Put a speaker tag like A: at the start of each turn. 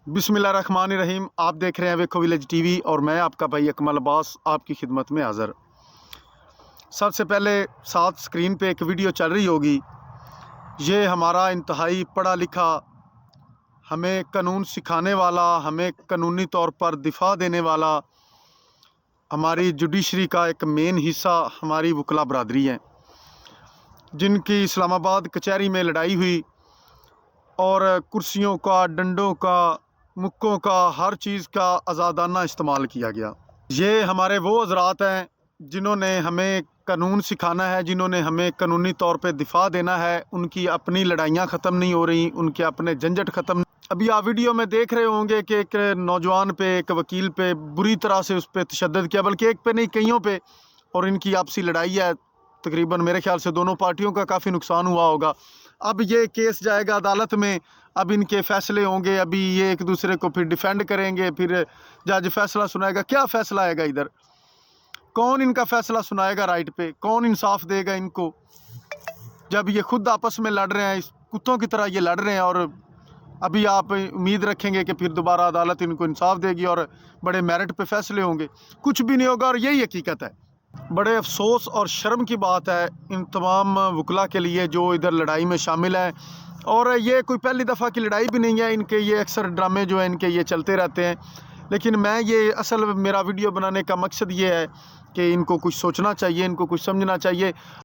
A: बिस्मिल्लाहिर्रहमानिर्रहीम। आप देख रहे हैं वेखो विलेज टीवी और मैं आपका भाई अकमल अब्बास आपकी खिदमत में हाज़िर। सबसे पहले साथ स्क्रीन पे एक वीडियो चल रही होगी। ये हमारा इंतहाई पढ़ा लिखा, हमें कानून सिखाने वाला, हमें कानूनी तौर पर दिफा देने वाला, हमारी जुडिशरी का एक मेन हिस्सा हमारी वकला बरादरी है, जिनकी इस्लामाबाद कचहरी में लड़ाई हुई और कुर्सियों का, डंडों का, मुक्कों का, हर चीज़ का आज़ादाना इस्तेमाल किया गया। ये हमारे वो हज़रात हैं जिन्होंने हमें कानून सिखाना है, जिन्होंने हमें कानूनी तौर पे दिफा देना है। उनकी अपनी लड़ाइयाँ ख़त्म नहीं हो रही, उनके अपने झंझट ख़त्म। अभी आप वीडियो में देख रहे होंगे कि एक नौजवान पे, एक वकील पे बुरी तरह से उस पर तशद्दुद किया, बल्कि एक पे नहीं कईयों पे, और इनकी आपसी लड़ाई है। तकरीबन मेरे ख्याल से दोनों पार्टियों का काफ़ी नुकसान हुआ होगा। अब ये केस जाएगा अदालत में, अब इनके फ़ैसले होंगे, अभी ये एक दूसरे को फिर डिफेंड करेंगे, फिर जज फैसला सुनाएगा। क्या फ़ैसला आएगा इधर? कौन इनका फ़ैसला सुनाएगा राइट पे? कौन इंसाफ देगा इनको, जब ये खुद आपस में लड़ रहे हैं, इस कुत्तों की तरह ये लड़ रहे हैं? और अभी आप उम्मीद रखेंगे कि फिर दोबारा अदालत इनको इंसाफ देगी और बड़े मेरिट पे फ़ैसले होंगे? कुछ भी नहीं होगा। और यही हकीकत है। बड़े अफसोस और शर्म की बात है इन तमाम वकला के लिए जो इधर लड़ाई में शामिल हैं। और ये कोई पहली दफ़ा की लड़ाई भी नहीं है इनके। ये अक्सर ड्रामे जो हैं इनके ये चलते रहते हैं। लेकिन मैं ये असल मेरा वीडियो बनाने का मकसद ये है कि इनको कुछ सोचना चाहिए, इनको कुछ समझना चाहिए।